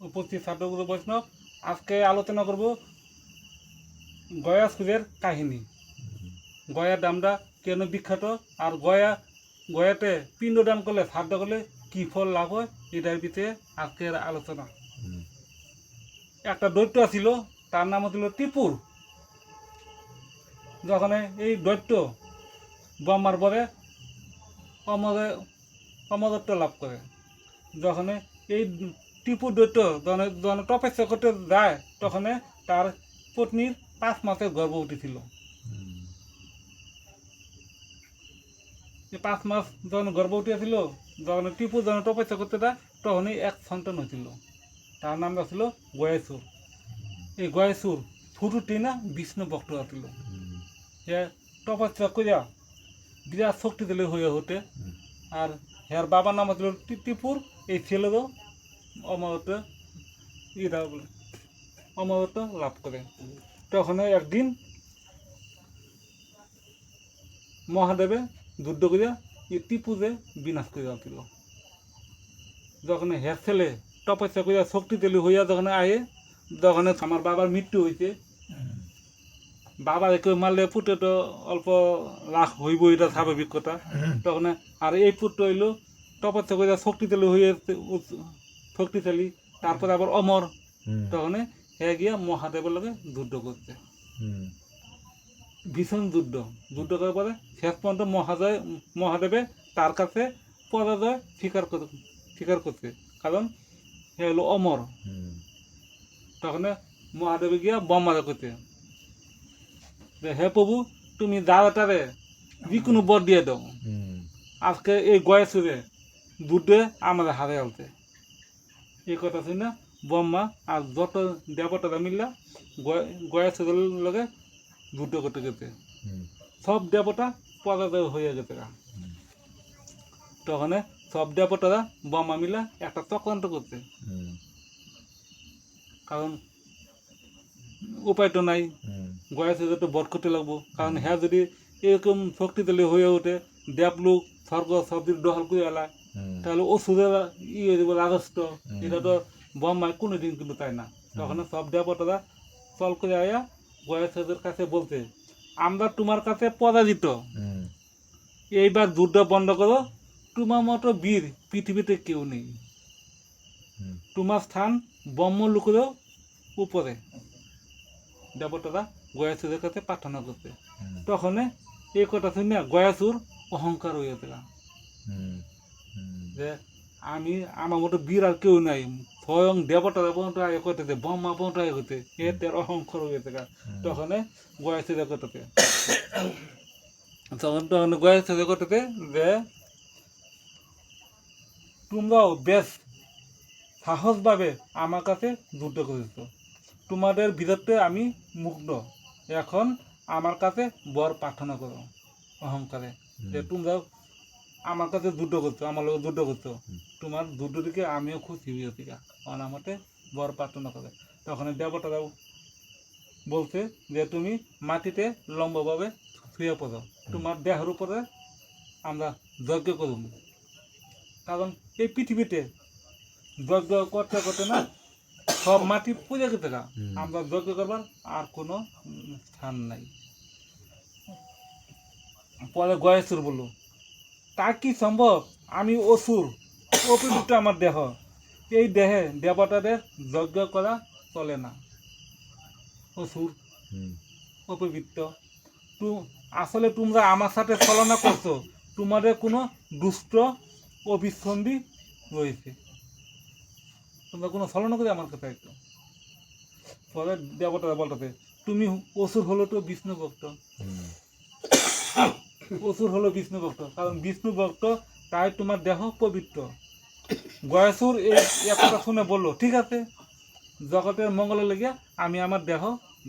উপস্থিত ছাত্রগুরু বৈষ্ণব, আজকে আলোচনা করব গয়াসুরের কাহিনী। গয়ার দামটা কেন বিখ্যাত, আর গয়াতে পিণ্ডদান করলে, শ্রাদ্ধ করলে কী ফল লাভ হয়, এটার ভিতরে আজকের আলোচনা। একটা দৈত্য ছিল, তার নাম ছিল ত্রিপুর। যখন এই দৈত্য ব্রহ্মার পরে অমরত্ব লাভ করে, যখন এই ত্রিপুর দৈত্য যখন তপস্যা করতে যায়, তখন তার পত্নীর 5 মাসের গর্ভবতী ছিল। এই 5 মাস যখন গর্ভবতী ছিল, যখন ত্রিপুর যখন তপস্যা করতে যায়, তখনই এক সন্তান হয়েছিল, তার নামটা ছিল গয়াসুর। এই গয়াসুর ছোটটি না বিষ্ণু ভক্ত ছিল। সে তপস্যা করিয়া বিরাট শক্তিশালী হয়ে ওঠে, আর হের বাবার নাম ছিল ত্রিপুর। এই ছেলেরও অমরত্ব অমরত্ব লাভ করে। তখন একদিন মহাদেবে যুদ্ধ করিয়া এই ত্রিপুরে বিনাশ করিয়া দিল। যখন হের ছেলে তপস্যা করিয়া শক্তিশালী হইয়া যখন আয়ে, যখন আমার বাবার মৃত্যু হয়েছে, বাবার কেউ মারলে পুত্র তো অল্প রাগ হইব, এটা স্বাভাবিক কথা। তখন আর এই পুত্র হইল তপস্যা করিয়া শক্তিশালী হয়ে শক্তিশালী, তারপরে আবার অমর। তখন হে গিয়া মহাদেবের লগে যুদ্ধ করছে, ভীষণ যুদ্ধ করার পরে শেষ পর্যন্ত মহাদেবে তার কাছে পরাজয় স্বীকার করছে, কারণ হে হলো অমর। তখন মহাদেবে গিয়া ব্রহ্মারে করছে, হে প্রভু, তুমি দাদাটারে যে কোনো বর দিয়ে দাও, আজকে এই গয়াসুরে যুদ্ধে আমাদের হারে আলতে। এই কথা শুনে ব্রহ্মা আর যত দেবতারা মিললা গয়াসুরের লগে যুদ্ধ করতে গেছে, সব দেবতা পরাজয় হয়ে গেছে। তখন সব দেবতারা ব্রহ্মা মিলা একটা চক্রান্ত করছে, কারণ উপায় তো নাই, গয়াসুরে তো বধ করতে লাগবো। কারণ হ্যাঁ যদি এরকম শক্তিশালী হয়ে ওঠে, দেবলোক স্বর্গ সব দিক দখল করে এলায়, তাহলে অসুরের রাজস্ব, এটা তো ব্রহ্মায় কোনোদিন কিন্তু চায় না। তখন সব দেবতারা চল করে আয়া গয়াসুরের কাছে বলতে, আমরা তোমার কাছে পরাজিত, এইবার যুদ্ধ বন্ধ করো, তোমার মতো বীর পৃথিবীতে কেউ নেই, তোমার স্থান ব্রহ্মলোকেরও উপরে। দেবতারা গয়াসুরের কাছে প্রার্থনা করতে, তখন এই কথা শুনে গয়াসুর অহংকার হয়ে গেল, যে আমার মতো বীর আর কেউ নাই, স্বয়ং দেবতারা পর্যন্ত আগে করতেছে, ব্রহ্মা পর্যন্ত আগে করতে, এর অহংকার হয়ে গেছে। তখন গয়াসুরের করতেছে, তখন গয়াসুরের করতেছে যে তোমরাও বেশ সাহসভাবে আমার কাছে যুদ্ধ করেছ, তোমাদের বীরত্বে আমি মুগ্ধ, এখন আমার কাছে বর প্রার্থনা করো। অহংকারে যে তোমরাও আমার কাছে যুদ্ধ করছো, আমার লোক যুদ্ধ করছো, তোমার যুদ্ধ দিকে আমিও খুশি হয়েছি, কারণ আমাকে বর প্রার্থনা করে। তখন দেবতারাও বলছে যে তুমি মাটিতে লম্বভাবে শুয়ে পড়ো, তোমার দেহের উপরে আমরা যজ্ঞ করব, কারণ এই পৃথিবীতে যজ্ঞ করতে করতে না সব মাটি পুজো করতে গা, আমরা যজ্ঞ করবার আর কোনো স্থান নাই। পরে গয়াসুর বলল, তা কি সম্ভব, আমি অসুর, অপবিত্র আমার দেহ, এই দেহে দেবতাদের যজ্ঞ করা চলে না, অসুর অপবিত্র। আসলে তোমরা আমার সাথে ছলনা করছো, তোমাদের কোনো দুষ্ট অভিসন্ধি রয়েছে, তোমরা কোনো ছলনা করে আমার কাছে একটু। পরে দেবতারা বলতে, তুমি অসুর হলো তো বিষ্ণু ভক্ত, অসুর হলো বিষ্ণু ভক্ত, কারণ বিষ্ণু ভক্ত তাই তোমার দেহ পবিত্র। গয়াসুর এই কথা শুনে বললো, ঠিক আছে, জগতের মঙ্গলের লেগে আমি আমার দেহ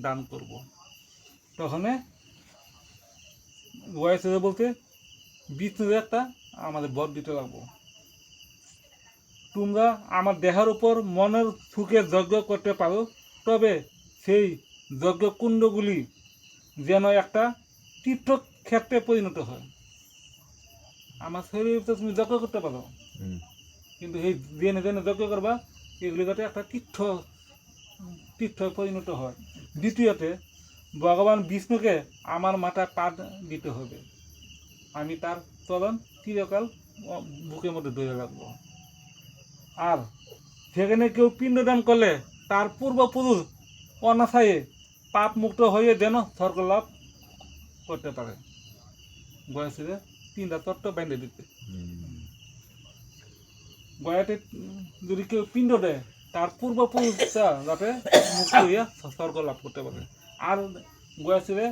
দান করব। তখন গয়াসুর বলতে, বিষ্ণুর একটা আমাদের বর দিতে লাগবো, তোমরা আমার দেহের উপর মনের সুখে যজ্ঞ করতে পারো, তবে সেই যজ্ঞকুণ্ডগুলি যেন একটা তীর্থক্ষেত্রে পরিণত হয়। আমার শরীরে তো তুমি যজ্ঞ করতে পারো, কিন্তু এই জেনে জেনে যজ্ঞ করবা, এগুলি যাতে একটা তীর্থ পরিণত হয়। দ্বিতীয়তে ভগবান বিষ্ণুকে আমার মাথায় পা দিতে হবে, আমি তার চরণ চিরকাল বুকের মধ্যে ধরে রাখবো। আর সেখানে কেউ পিণ্ডদান করলে তার পূর্বপুরুষ অনাশয়ে পাপ মুক্ত হয়ে যেন স্বর্গ লাভ করতে পারে। গয়াসুরে 3টা তত্ত্ব বেঁধে দিতে। গয়াতে যদি কেউ পিণ্ড দেয় তার পূর্বপুরুষরা যাতে মুক্ত হইয়া স্বর্গ লাভ করতে পারে। আর গয়াসুরে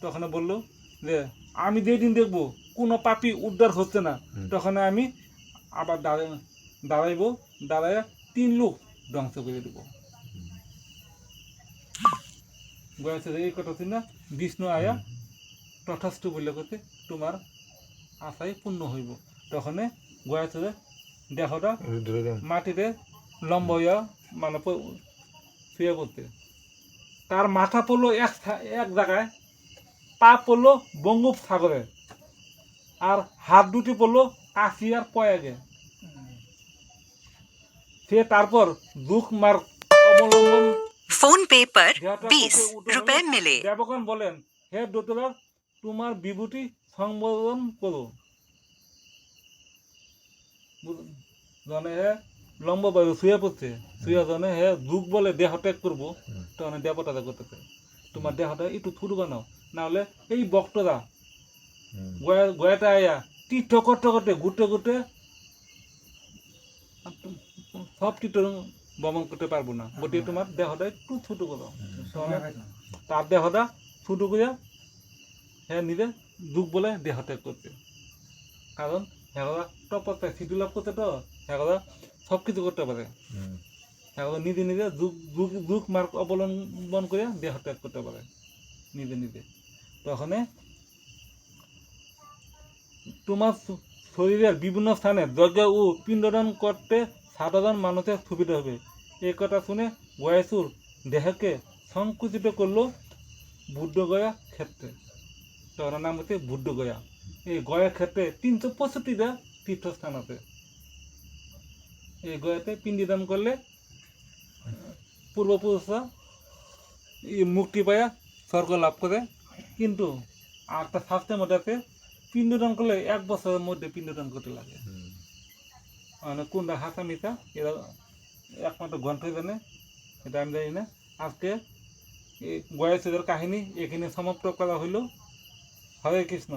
তখন বললো যে আমি যেদিন দেখবো কোনো পাপী উদ্ধার হচ্ছে না, তখন আমি আবার দাঁড়াইয়া 3 লোক ধ্বংস করে দেবো। গয়াসুরে এই কথা শুনে বিষ্ণু আয়া তথাস্তু বলে করতে তোমার আশাই পূর্ণ হইব। তখন গয়াসুরে দেহটা মাটিতে লম্বা হইয়া মানে শুয়ে পড়তে, তার মাথা পড়লো এক জায়গায়, পা পড়লো বঙ্গোপসাগরে, আর হাত দুটি পড়লো কাশি আর প্রয়াগে। সে তারপর দুঃখ মার্গ অবলম্বন फोन पे पर 20 रुपए मिले। দেবগণ বলেন, হে দৈত্যরাজ, তোমার বিভূতি সম্বোধন করো। জনে হে লম্বা বায়ু শুয়ে পড়ছে, শুয়ে জনে হে দুঃখ বলে দেহ ত্যাগ করবো, তখন দেবতারা করতেছে তোমার দেহটা একটু ছোট বানাও, না হলে এই বক্তরা গয়াতে আয়া তীর্থ করতে করতে ঘুরতে সব তীর্থ ভ্রমণ করতে পারবো না, গতিকে তোমার দেহটা একটু ছোট করো। তার দেহটা ছোট করে হ্যাঁ নিজে দুঃখ বলে দেহ ত্যাগ করছে, কারণ হ্যাঁ তপস্যায় সিদ্ধি লাভ করতে, তো হ্যাঁ সব কিছু করতে পারে, হ্যাঁ নিজে দুঃখ মার্গ অবলম্বন করে দেহ ত্যাগ করতে পারে নিজে। তখন তোমার শরীরের বিভিন্ন স্থানে যজ্ঞ ও পিণ্ডদান করতে সাধারণ মানুষের সুবিধা হবে। এই কথা শুনে গয়াসুর দেহকে সংকুচিত করলো বুদ্ধগয়া ক্ষেত্রে, তার নাম হচ্ছে বুদ্ধগয়া। এই গয়া ক্ষেত্রে 365টা তীর্থস্থান আছে। এই গয়াতে পিণ্ডদান করলে পূর্বপুরুষরা মুক্তি পায়া স্বর্গ লাভ করে, কিন্তু একটা শাস্ত্রের মধ্যে আছে পিণ্ডদান করলে 1 বছরের মধ্যে পিণ্ডদান করতে লাগে। মানে কোনটা হাসা মিথা এরা একমাত্র গ্রন্থই জানে, এটা আমি জানি না। আজকে এই গয়াসুরের কাহিনী এখানে সমাপ্ত করা হইল। হরে কৃষ্ণ।